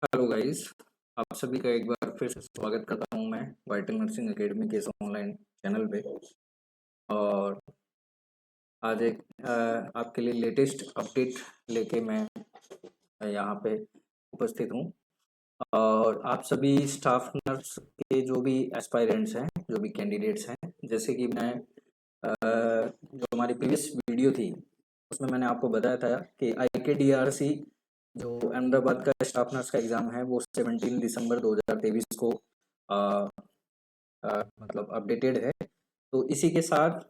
Hello guys. आप सभी का एक बार फिर से स्वागत करता हूं मैं वाइटल नर्सिंग एकेडमी के इस ऑनलाइन चैनल पे। और आज एक आपके लिए लेटेस्ट अपडेट लेके मैं यहाँ पे उपस्थित हूँ। और आप सभी स्टाफ नर्स के जो भी एस्पायरेंट्स हैं, जो भी कैंडिडेट्स हैं, जैसे कि मैं जो हमारी प्रीवियस वीडियो थी उसमें मैंने आपको बताया था कि IKDRC जो अहमदाबाद का स्टाफ नर्स का एग्ज़ाम है वो 17 दिसंबर 2023 को अ, मतलब अपडेटेड है। तो इसी के साथ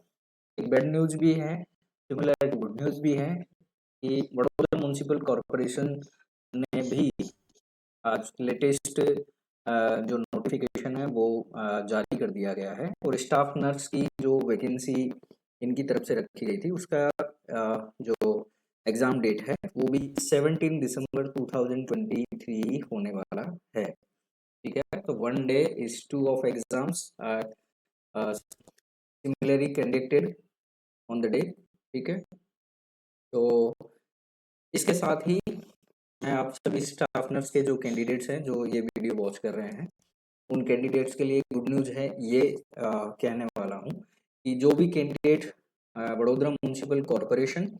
एक बैड न्यूज़ भी है, सिमिलर गुड न्यूज़ भी है कि बड़ौदा म्युनिसिपल कॉरपोरेशन ने भी आज लेटेस्ट जो नोटिफिकेशन है वो जारी कर दिया गया है। और स्टाफ नर्स की जो वैकेंसी इनकी तरफ से रखी गई थी उसका जो एग्ज़ाम डेट है वो भी 17 दिसंबर 2023 होने वाला है। ठीक है, तो one day is two of exams similarly conducted on the day. ठीक है, तो इसके साथ ही मैं आप सभी स्टाफ नर्स के जो कैंडिडेट्स हैं जो ये वीडियो वॉच कर रहे हैं उन कैंडिडेट्स के लिए गुड न्यूज़ है। ये कहने वाला हूँ कि जो भी कैंडिडेट बड़ौदा म्युनिसिपल कॉरपोरेशन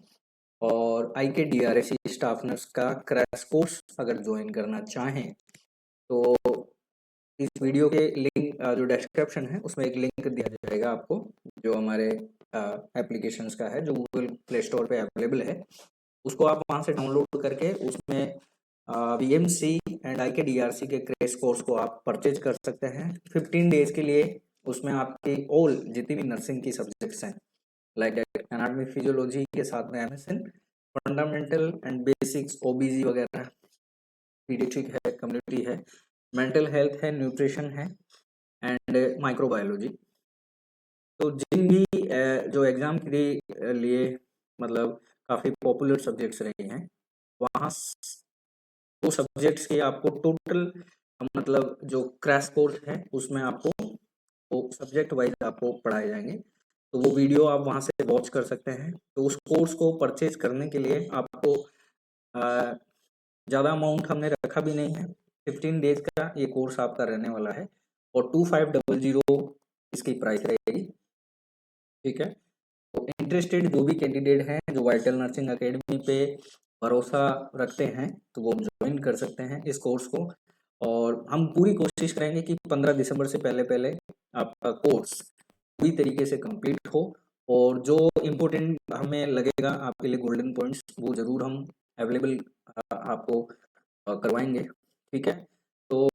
और IKDRC स्टाफ नर्स का क्रैश कोर्स अगर ज्वाइन करना चाहें तो इस वीडियो के लिंक जो डिस्क्रिप्शन है उसमें एक लिंक दिया जाएगा आपको, जो हमारे एप्लीकेशंस का है जो गूगल प्ले स्टोर पे अवेलेबल है। उसको आप वहाँ से डाउनलोड करके उसमें BMC एंड IKDRC के क्रैश कोर्स को आप परचेज कर सकते हैं 15 डेज के लिए। उसमें आपकी ऑल जितनी भी नर्सिंग की सब्जेक्ट्स हैं लाइक एनाटॉमी फिजियोलॉजी के साथ में MSN, fundamental and basics OBG वगैरह, पीडियाट्रिक है, कम्युनिटी है, मेंटल हेल्थ है, न्यूट्रिशन है एंड माइक्रोबायोलॉजी। तो जिन भी जो एग्ज़ाम के लिए मतलब काफ़ी पॉपुलर सब्जेक्ट्स रहे हैं वहाँ वो सब्जेक्ट्स के आपको टोटल मतलब जो क्रैश कोर्स है उसमें आपको वो सब्जेक्ट वाइज आपको पढ़ाए जाएंगे। तो वो वीडियो आप वहाँ से वॉच कर सकते हैं। तो उस कोर्स को परचेज करने के लिए आपको ज़्यादा अमाउंट हमने रखा भी नहीं है। 15 डेज का ये कोर्स आपका रहने वाला है और 2500 इसकी प्राइस रहेगी। ठीक है, तो इंटरेस्टेड जो भी कैंडिडेट हैं जो वाइटल नर्सिंग एकेडमी पे भरोसा रखते हैं तो वो ज्वाइन कर सकते हैं इस कोर्स को। और हम पूरी कोशिश करेंगे कि 15 दिसंबर से पहले पहले आपका कोर्स पूरी तरीके से कंप्लीट हो। और जो इम्पोर्टेंट हमें लगेगा आपके लिए गोल्डन पॉइंट्स वो ज़रूर हम अवेलेबल आपको करवाएंगे। ठीक है, तो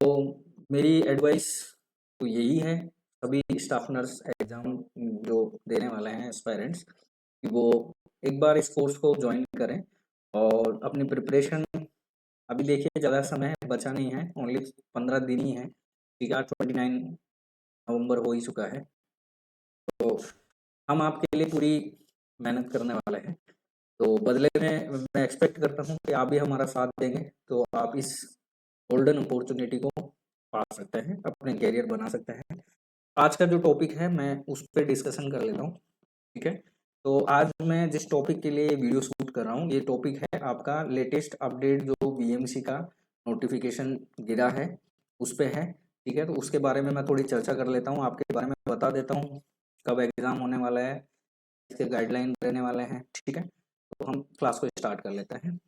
मेरी एडवाइस तो यही है सभी स्टाफ नर्स एग्ज़ाम जो देने वाले हैं एस्पायरेंट्स कि वो एक बार इस कोर्स को ज्वाइन करें और अपनी प्रिपरेशन, अभी देखिए ज़्यादा समय बचा नहीं है, ओनली 15 दिन ही है। ठीक है, आज 29 नवंबर हो ही चुका है। तो हम आपके लिए पूरी मेहनत करने वाले हैं। तो बदले में मैं एक्सपेक्ट करता हूँ कि आप भी हमारा साथ देंगे तो आप इस गोल्डन अपॉर्चुनिटी को पा सकते हैं, अपने करियर बना सकते हैं। आज का जो टॉपिक है मैं उस पर डिस्कशन कर लेता हूँ। ठीक है, तो आज मैं जिस टॉपिक के लिए वीडियो शूट कर रहा हूँ ये टॉपिक है आपका लेटेस्ट अपडेट जो BMC का नोटिफिकेशन गिरा है उस पे है। ठीक है, तो उसके बारे में मैं थोड़ी चर्चा कर लेता हूँ, आपके बारे में बता देता हूँ कब एग्ज़ाम होने वाला है, इसके गाइडलाइन रहने वाले हैं। ठीक है, तो हम क्लास को स्टार्ट कर लेते हैं।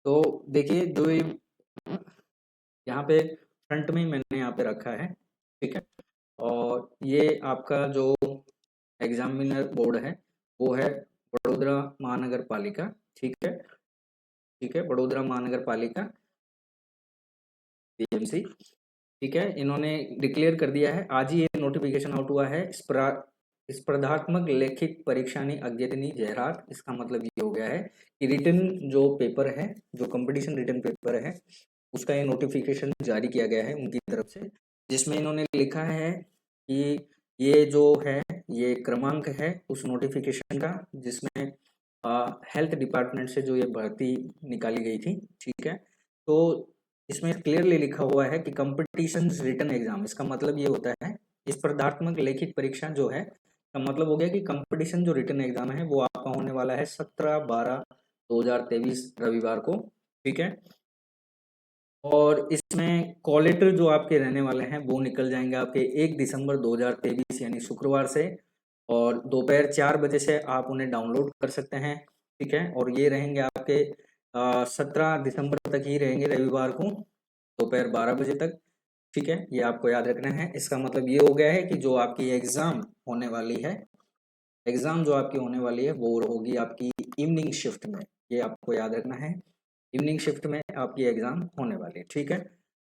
तो देखिए जो ये यहाँ पे फ्रंट में मैंने यहाँ पे रखा है। ठीक है, और ये आपका जो एग्जामिनर बोर्ड है वो है बड़ोदरा महानगर पालिका। ठीक है, ठीक है, बड़ोदरा महानगर पालिका BMC। ठीक है, इन्होंने डिक्लेयर कर दिया है, आज ही ये नोटिफिकेशन आउट हुआ है। स्पर्धात्मक लिखित परीक्षानी अद्यतनी जाहिरात। इसका मतलब ये हो गया है कि रिटन जो पेपर है, जो कंपटीशन रिटन पेपर है उसका ये नोटिफिकेशन जारी किया गया है उनकी तरफ से, जिसमें इन्होंने लिखा है कि ये जो है ये क्रमांक है उस नोटिफिकेशन का जिसमें हेल्थ डिपार्टमेंट से जो ये भर्ती निकाली गई थी। ठीक है, तो इसमें क्लियरली लिखा हुआ है कि कंपटीशन रिटन एग्जाम, इसका मतलब ये होता है स्पर्धात्मक लिखित परीक्षा जो है का मतलब हो गया कि कंपटीशन जो रिटन एग्जाम है वो आपका होने वाला है 17/12/2023 रविवार को। ठीक है, और इसमें कॉल लेटर जो आपके रहने वाले हैं वो निकल जाएंगे आपके 1 दिसंबर 2023 यानी शुक्रवार से, और दोपहर 4 बजे से आप उन्हें डाउनलोड कर सकते हैं। ठीक है, और ये रहेंगे आपके 17 दिसंबर तक ही रहेंगे, रविवार को दोपहर 12 बजे तक। ठीक है, ये आपको याद रखना है। इसका मतलब ये हो गया है कि जो आपकी एग्जाम होने वाली है, एग्जाम जो आपकी होने वाली है वो होगी आपकी इवनिंग शिफ्ट में, ये आपको याद रखना है। इवनिंग शिफ्ट में आपकी एग्जाम होने वाली है। ठीक है,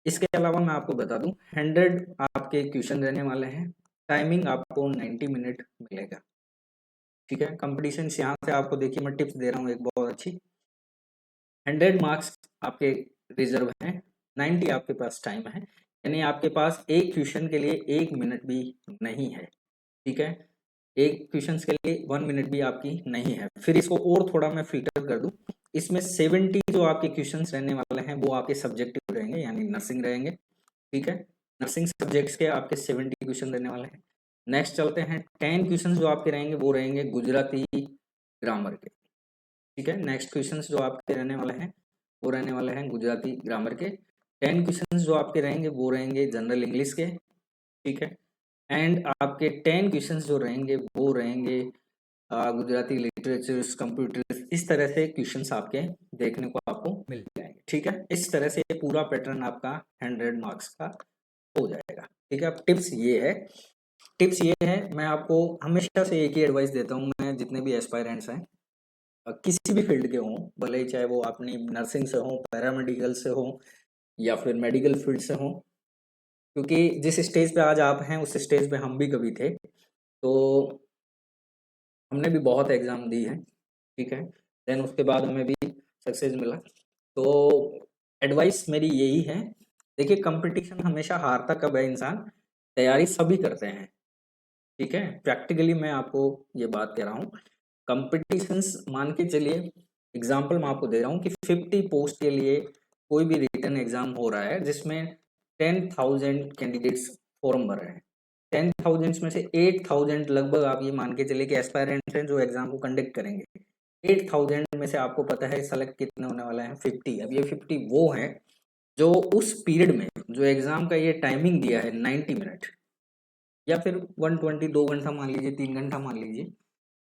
इसके अलावा मैं आपको बता दूं 100 आपके क्वेश्चन रहने वाले हैं, टाइमिंग आपको 90 मिनट मिलेगा। ठीक है, कंपटीशन यहाँ से आपको देखिए मैं टिप्स दे रहा हूँ एक बहुत अच्छी। 100 मार्क्स आपके रिजर्व हैं, 90 आपके पास टाइम है, यानी आपके पास एक क्वेश्चन के लिए 1 मिनट भी नहीं है। ठीक है, एक क्वेश्चन के लिए 1 मिनट भी आपकी नहीं है। फिर इसको और थोड़ा मैं फिल्टर कर दूं, इसमें 70 जो आपके क्वेश्चंस रहने वाले हैं वो आपके सब्जेक्टिव रहेंगे, यानी नर्सिंग रहेंगे। ठीक है, नर्सिंग सब्जेक्ट्स के आपके 70 क्वेश्चन रहने वाले हैं। नेक्स्ट चलते हैं, 10 क्वेश्चन जो आपके रहेंगे वो रहेंगे गुजराती ग्रामर के। ठीक है, नेक्स्ट क्वेश्चंस जो आपके रहने वाले हैं वो रहने वाले हैं गुजराती ग्रामर के। 10 क्वेश्चंस जो आपके रहेंगे वो रहेंगे जनरल इंग्लिश के। ठीक है, एंड आपके 10 क्वेश्चंस जो रहेंगे वो रहेंगे गुजराती लिटरेचर्स, कंप्यूटर्स, इस तरह से क्वेश्चंस आपके देखने को आपको मिल जाएंगे। ठीक है, इस तरह से ये पूरा पैटर्न आपका 100 मार्क्स का हो जाएगा। ठीक है, अब टिप्स ये है, मैं आपको हमेशा से एक ही एडवाइस देता हूँ, मैं जितने भी एस्पायरेंट्स हैं किसी भी फील्ड के हों, भले ही चाहे वो अपनी नर्सिंग से हो, पैरामेडिकल से हो, या फिर मेडिकल फील्ड से हो, क्योंकि जिस स्टेज पे आज आप हैं उस स्टेज पे हम भी कभी थे, तो हमने भी बहुत एग्जाम दी है। ठीक है, देन उसके बाद हमें भी सक्सेस मिला। तो एडवाइस मेरी यही है, देखिए कंपटीशन हमेशा हारता कब है इंसान, तैयारी सभी करते हैं। ठीक है, प्रैक्टिकली मैं आपको ये बात कह रहा हूँ, कंपटीशंस मान के चलिए, एग्जांपल मैं आपको दे रहा हूँ कि 50 पोस्ट के लिए कोई भी रिटन एग्जाम हो रहा है जिसमें 10,000 कैंडिडेट्स फॉर्म भर रहे हैं। 10,000 में से 8,000 लगभग आप ये मान के चलिए कि एस्पायरेंट्स हैं जो एग्जाम को कंडक्ट करेंगे। 8,000 में से आपको पता है सेलेक्ट कितने होने वाला है, 50। अब ये 50 वो हैं जो उस पीरियड में, जो एग्जाम का ये टाइमिंग दिया है 90 मिनट या फिर 120, 2 घंटा मान लीजिए, 3 घंटा मान लीजिए,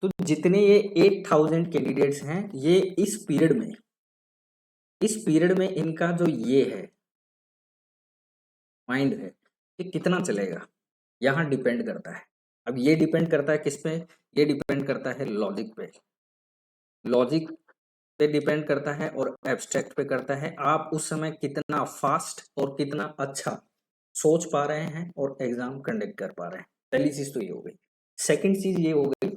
तो जितने ये 8,000 कैंडिडेट्स हैं, ये इस पीरियड में इनका जो ये है माइंड है, ये कितना चलेगा, यहाँ डिपेंड करता है। अब ये डिपेंड करता है किस पे, ये डिपेंड करता है लॉजिक पे, लॉजिक पे डिपेंड करता है और एब्स्ट्रैक्ट पे करता है, आप उस समय कितना फास्ट और कितना अच्छा सोच पा रहे हैं और एग्जाम कंडक्ट कर पा रहे हैं। पहली चीज तो ये हो गई। सेकंड चीज ये हो गई,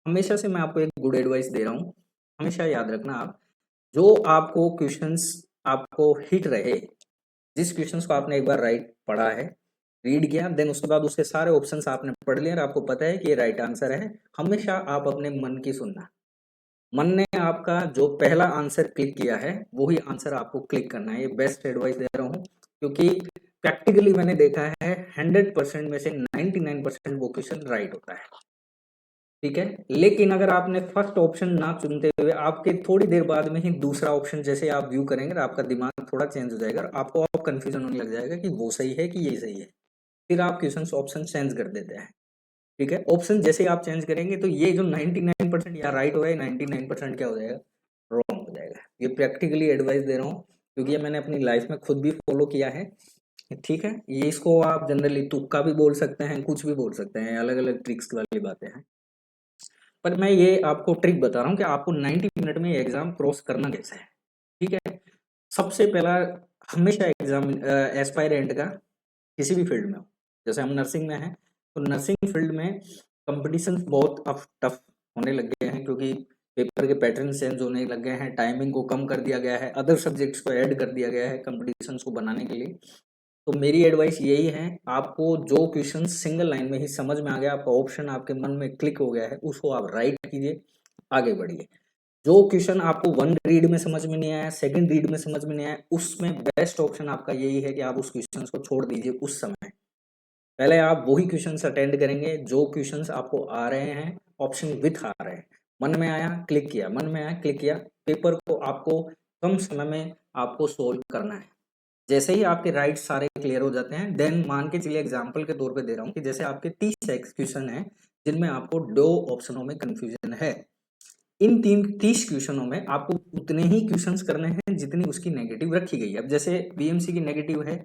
हमेशा से मैं आपको एक गुड एडवाइस दे रहा हूँ, हमेशा याद रखना आप, जो आपको क्वेश्चंस आपको हिट रहे, जिस क्वेश्चंस को आपने एक बार राइट पढ़ा है, रीड किया, देन उसके बाद उसके सारे ऑप्शंस आपने पढ़ लिए और आपको पता है कि ये राइट आंसर है, हमेशा आप अपने मन की सुनना। मन ने आपका जो पहला आंसर क्लिक किया है वही आंसर आपको क्लिक करना है। ये बेस्ट एडवाइस दे रहा हूँ, क्योंकि प्रैक्टिकली मैंने देखा है 100% में से 99% वो क्वेश्चन राइट होता है। ठीक है, लेकिन अगर आपने फर्स्ट ऑप्शन ना चुनते हुए आपके थोड़ी देर बाद में ही दूसरा ऑप्शन जैसे आप व्यू करेंगे तो आपका दिमाग थोड़ा चेंज हो जाएगा और आपको अब कंफ्यूजन होने लग जाएगा कि वो सही है कि ये सही है, फिर आप क्वेश्चन ऑप्शन चेंज कर देते हैं। ठीक है, ऑप्शन जैसे आप चेंज करेंगे तो ये जो 99% या राइट हो गया, 99% क्या हो जाएगा, रॉन्ग हो जाएगा। ये प्रैक्टिकली एडवाइस दे रहा हूँ, क्योंकि ये मैंने अपनी लाइफ में खुद भी फॉलो किया है। ठीक है, ये इसको आप जनरली तुक्का भी बोल सकते हैं, कुछ भी बोल सकते हैं, अलग अलग ट्रिक्स वाली बातें हैं, पर मैं ये आपको ट्रिक बता रहा हूँ कि आपको 90 मिनट में एग्जाम क्रॉस करना कैसे है। ठीक है, सबसे पहला, हमेशा एग्जाम एस्पायरेंट का किसी भी फील्ड में हो, जैसे हम नर्सिंग में हैं तो नर्सिंग फील्ड में कंपटीशन बहुत अब टफ होने लग गए हैं, क्योंकि पेपर के पैटर्न चेंज होने लग गए हैं, टाइमिंग को कम कर दिया गया है, अदर सब्जेक्ट्स को ऐड कर दिया गया है कंपटीशन को बनाने के लिए। तो मेरी एडवाइस यही है, आपको जो क्वेश्चन सिंगल लाइन में ही समझ में आ गया, आपका ऑप्शन आपके मन में क्लिक हो गया है, उसको आप राइट कीजिए, आगे बढ़िए। जो क्वेश्चन आपको वन रीड में समझ में नहीं आया, सेकंड रीड में समझ में नहीं आया, उसमें बेस्ट ऑप्शन आपका यही है कि आप उस क्वेश्चन को छोड़ दीजिए उस समय। पहले आप वही क्वेश्चंस अटेंड करेंगे जो क्वेश्चंस आपको आ रहे हैं, ऑप्शन विथ आ रहे हैं, मन में आया क्लिक किया, मन में आया क्लिक किया। पेपर को आपको कम समय में आपको सोल्व करना है, जैसे ही आपके राइट सारे क्लियर हो जाते हैं, देन मान के चलिए एग्जाम्पल के तौर पे दे रहा हूँ कि जैसे आपके 30 क्वेश्चन है जिनमें आपको 2 ऑप्शनों में कंफ्यूजन है, इन 30 क्वेश्चनों में आपको उतने ही क्वेश्चंस करने हैं जितनी उसकी नेगेटिव रखी गई है। अब जैसे बीएमसी की नेगेटिव है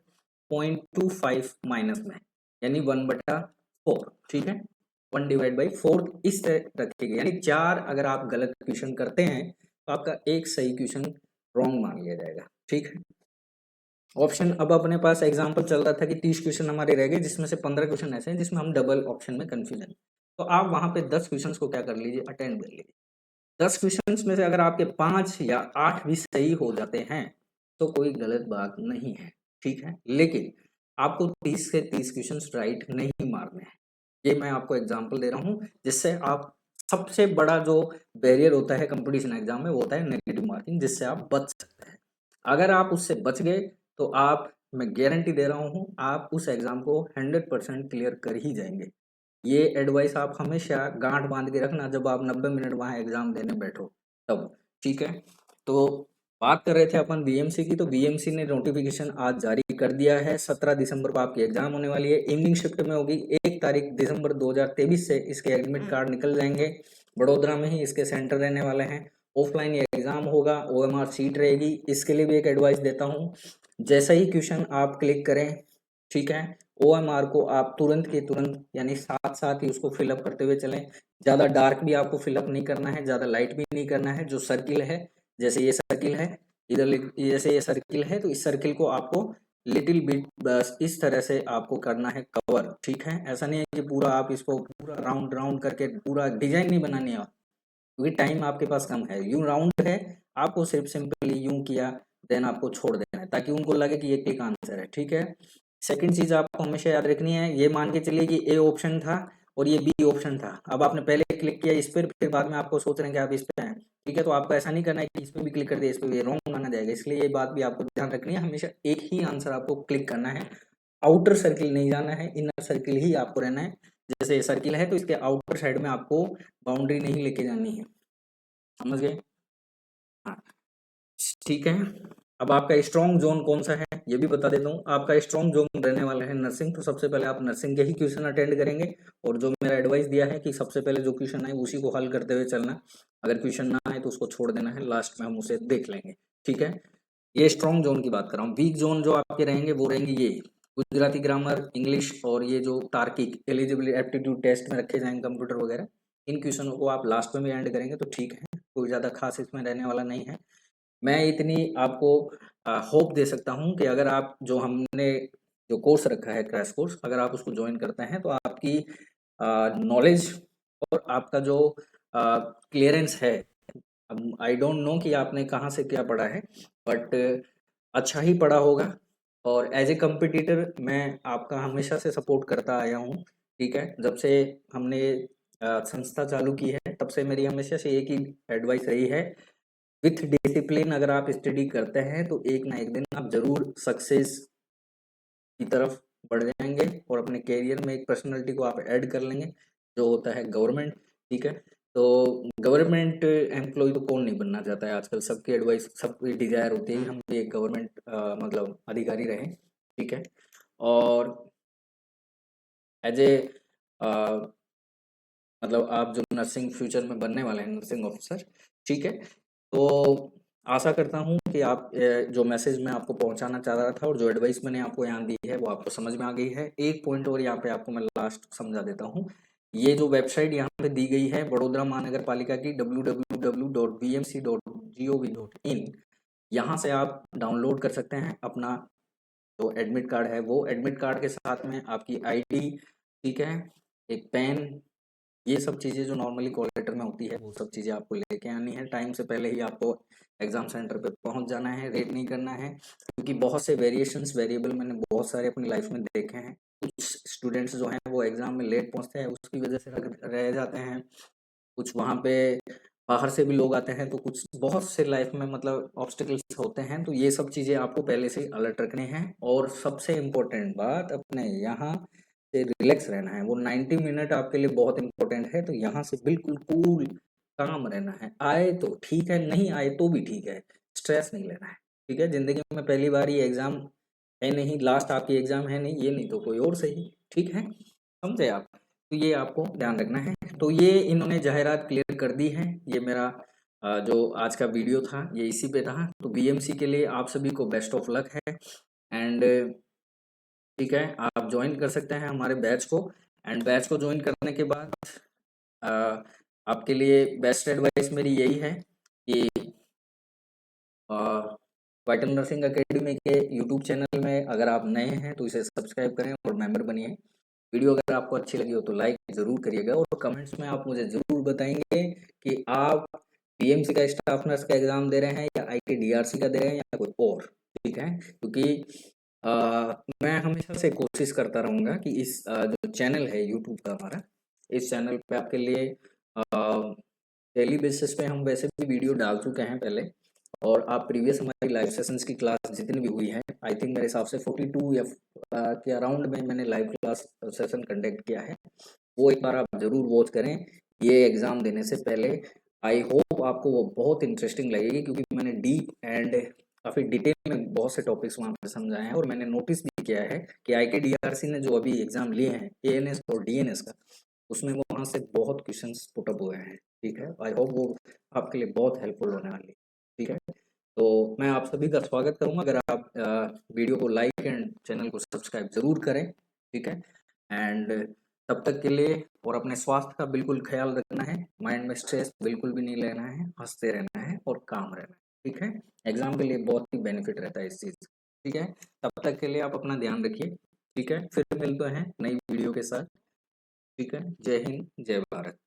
0.25 माइनस में, यानी 1/4, ठीक है, 1/4 इस तरह रखी गई, यानी 4 अगर आप गलत क्वेश्चन करते हैं तो आपका एक सही क्वेश्चन रॉन्ग मान लिया जाएगा, ठीक है। ऑप्शन, अब अपने पास एग्जांपल चल रहा था कि 30 क्वेश्चन हमारे रह गए जिसमें से 15 क्वेश्चन ऐसे हैं जिसमें हम डबल ऑप्शन में कंफ्यूजन, तो आप वहां पे 10 क्वेश्चन को क्या कर लीजिए, अटेंड कर लीजिए। 10 क्वेश्चन में से अगर आपके 5 या 8 भी सही हो जाते हैं तो कोई गलत बात नहीं है, ठीक है, लेकिन आपको 30 से 30 क्वेश्चन राइट नहीं मारने हैं। ये मैं आपको एग्जांपल दे रहा हूँ जिससे आप, सबसे बड़ा जो बैरियर होता है कंपटीशन एग्जाम में वो होता है नेगेटिव मार्किंग, जिससे आप बच सकते हैं। अगर आप उससे बच गए तो आप, मैं गारंटी दे रहा हूँ, आप उस एग्जाम को 100% क्लियर कर ही जाएंगे। ये एडवाइस आप हमेशा गांठ बांध के रखना जब आप 90 मिनट वहां एग्जाम देने बैठो तब, ठीक है। तो बात कर रहे थे अपन बीएमसी की, तो बीएमसी ने नोटिफिकेशन आज जारी कर दिया है। 17 दिसंबर को आपकी एग्जाम होने वाली है, इवनिंग शिफ्ट में होगी। 1 तारीख दिसंबर 2023 से इसके एडमिट कार्ड निकल जाएंगे। बड़ोदरा में ही इसके सेंटर रहने वाले हैं। ऑफलाइन ये एग्जाम होगा, ओएमआर सीट रहेगी। इसके लिए भी एक एडवाइस देता हूँ, जैसा ही क्वेश्चन आप क्लिक करें, ठीक है, ओएमआर को आप तुरंत के तुरंत, यानी साथ साथ ही उसको फिलअप करते हुए चलें। ज्यादा डार्क भी आपको फिलअप नहीं करना है, ज्यादा लाइट भी नहीं करना है। जो सर्किल है, जैसे ये सर्किल है इधर, जैसे ये सर्किल है तो इस सर्किल को आपको लिटिल बिट बस इस तरह से आपको करना है कवर, ठीक है। ऐसा नहीं है कि पूरा आप इसको पूरा राउंड राउंड करके पूरा डिजाइन नहीं बनानी है, क्योंकि टाइम आपके पास कम है। यूं राउंड है, आपको सिर्फ सिंपली यूं किया, देन आपको छोड़ देना है ताकि उनको लगे कि ये क्लिक आंसर है, ठीक है। सेकंड चीज आपको हमेशा याद रखनी है, ये मान के चलिए कि ए ऑप्शन था और ये बी ऑप्शन था। अब आपने पहले क्लिक किया इस पर, फिर बाद में आपको सोच रहे हैं कि आप इस पे हैं, ठीक है। तो आपको ऐसा नहीं करना है कि इस पे भी क्लिक कर दिया इस पे भी, रॉन्ग माना जाएगा। इसलिए ये बात भी आपको ध्यान रखनी है, हमेशा एक ही आंसर आपको क्लिक करना है। आउटर सर्किल नहीं जाना है, इनर सर्किल ही आपको रहना है। जैसे सर्किल है तो इसके आउटर साइड में आपको बाउंड्री नहीं लेके जानी है, समझ गए? हाँ, ठीक है। अब आपका स्ट्रॉन्ग जोन कौन सा है ये भी बता देता हूँ। आपका स्ट्रॉन्ग जोन रहने वाला है नर्सिंग, तो सबसे पहले आप नर्सिंग के ही क्वेश्चन अटेंड करेंगे। और जो मेरा एडवाइस दिया है कि सबसे पहले जो क्वेश्चन है उसी को हल करते हुए चलना, अगर क्वेश्चन ना आए तो उसको छोड़ देना है, लास्ट में हम उसे देख लेंगे, ठीक है। ये स्ट्रॉन्ग जोन की बात कर रहा हूँ। वीक जोन जो आपके रहेंगे वो रहेंगे ये गुजराती ग्रामर, इंग्लिश, और ये जो तार्किक एलिजिबिलिटी एप्टीट्यूड टेस्ट में रखे जाएंगे कंप्यूटर वगैरह, इन क्वेश्चनों को आप लास्ट में भी एंड करेंगे तो ठीक है, कोई ज्यादा खास इसमें रहने वाला नहीं है। मैं इतनी आपको होप दे सकता हूँ कि अगर आप, जो हमने जो कोर्स रखा है क्रैश कोर्स, अगर आप उसको ज्वाइन करते हैं तो आपकी नॉलेज और आपका जो क्लियरेंस है, अब आई डोंट नो कि आपने कहाँ से क्या पढ़ा है, बट अच्छा ही पढ़ा होगा। और एज ए कंपटीटर मैं आपका हमेशा से सपोर्ट करता आया हूँ, ठीक है। जब से हमने संस्था चालू की है तब से मेरी हमेशा से एक ही एडवाइस रही है, विथ डिसिप्लिन अगर आप स्टडी करते हैं तो एक ना एक दिन आप जरूर सक्सेस की तरफ बढ़ जाएंगे और अपने करियर में एक पर्सनालिटी को आप ऐड कर लेंगे, जो होता है गवर्नमेंट, ठीक है। तो गवर्नमेंट एम्प्लॉय तो कौन नहीं बनना चाहता है आजकल, सबकी एडवाइस, सबकी डिजायर होती है कि हम भी एक गवर्नमेंट मतलब अधिकारी रहें, ठीक है। और एज ए मतलब आप जो नर्सिंग फ्यूचर में बनने वाले हैं नर्सिंग ऑफिसर, ठीक है। तो आशा करता हूँ कि आप जो मैसेज मैं आपको पहुंचाना चाह रहा था और जो एडवाइस मैंने आपको यहाँ दी है वो आपको समझ में आ गई है। एक पॉइंट और यहाँ पे आपको मैं लास्ट समझा देता हूँ। ये जो वेबसाइट यहाँ पे दी गई है बड़ोदरा महानगर पालिका की www.bmc.gov.in, यहाँ से आप डाउनलोड कर सकते हैं अपना जो एडमिट कार्ड है। वो एडमिट कार्ड के साथ में आपकी आईडी, ठीक है, एक पेन, ये सब चीज़ें जो नॉर्मली कॉल लेटर में होती है वो सब चीज़ें आपको लेके आनी है। टाइम से पहले ही आपको एग्जाम सेंटर पे पहुंच जाना है, लेट नहीं करना है, क्योंकि बहुत से वेरिएशंस वेरिएबल मैंने बहुत सारे अपनी लाइफ में देखे हैं। कुछ स्टूडेंट्स जो हैं वो एग्जाम में लेट पहुंचते हैं, उसकी वजह से रह जाते हैं। कुछ वहाँ पे बाहर से भी लोग आते हैं, तो कुछ बहुत से लाइफ में मतलब ऑब्स्टिकल्स होते हैं। तो ये सब चीज़ें आपको पहले से अलर्ट रखने हैं। और सबसे इम्पोर्टेंट बात, अपने यहाँ से रिलैक्स रहना है। वो 90 मिनट आपके लिए बहुत इंपॉर्टेंट है, तो यहाँ से बिल्कुल कूल काम रहना है। आए तो ठीक है, नहीं आए तो भी ठीक है, स्ट्रेस नहीं लेना है, ठीक है। जिंदगी में पहली बार ये एग्जाम है नहीं, लास्ट आपकी एग्जाम है नहीं, ये नहीं तो कोई और सही, ठीक है, समझे आप। तो ये आपको ध्यान रखना है। तो ये इन्होंने जाहिरात क्लियर कर दी है। ये मेरा जो आज का वीडियो था ये इसी पे था। तो बीएमसी के लिए आप सभी को बेस्ट ऑफ लक है। एंड ठीक है, आप ज्वाइन कर सकते हैं हमारे बैच को। एंड बैच को ज्वाइन करने के बाद अ, आपके लिए बेस्ट एडवाइस मेरी यही है कि वाइटल नर्सिंग एकेडमी के यूट्यूब चैनल में अगर आप नए हैं तो इसे सब्सक्राइब करें और मेंबर बनिए। वीडियो अगर आपको अच्छी लगी हो तो लाइक ज़रूर करिएगा और कमेंट्स में आप मुझे ज़रूर बताएंगे कि आप पीएमसी का स्टाफ नर्स का एग्ज़ाम दे रहे हैं या आईटीडीआरसी का दे रहे हैं या कोई और, ठीक है। क्योंकि अ, मैं हमेशा से कोशिश करता रहूँगा कि इस जो चैनल है यूट्यूब का हमारा, इस चैनल पे आपके लिए डेली बेसिस पे हम वैसे भी वीडियो डाल चुके हैं पहले। और आप प्रीवियस हमारी लाइव सेशंस की क्लास जितनी भी हुई है, आई थिंक मेरे हिसाब से 42 या के अराउंड में मैंने लाइव क्लास सेशन कंडक्ट किया है, वो एक बार आप ज़रूर वॉच करें ये एग्ज़ाम देने से पहले। आई होप आपको वो बहुत इंटरेस्टिंग लगेगी क्योंकि मैंने डीप एंड काफ़ी डिटेल में बहुत से टॉपिक्स वहाँ पर समझाए हैं। और मैंने नोटिस भी किया है कि आईकेडीआरसी ने जो अभी एग्ज़ाम लिए हैं एएनएस और डीएनएस का, उसमें वो वहाँ से बहुत क्वेश्चंस पुट अप हुए हैं, ठीक है। आई होप वो आपके लिए बहुत हेल्पफुल होने वाली है, ठीक है। तो मैं आप सभी का स्वागत करूंगा अगर आप वीडियो को लाइक एंड चैनल को सब्सक्राइब जरूर करें, ठीक है। एंड तब तक के लिए और अपने स्वास्थ्य का बिल्कुल ख्याल रखना है, माइंड में स्ट्रेस बिल्कुल भी नहीं लेना है, हंसते रहना है और काम रहना है, ठीक है। एग्जाम के लिए बहुत ही बेनिफिट रहता है इस चीज़, ठीक है। तब तक के लिए आप अपना ध्यान रखिए, ठीक है। फिर मिलते हैं नई वीडियो के साथ, ठीक है। जय हिंद, जय भारत।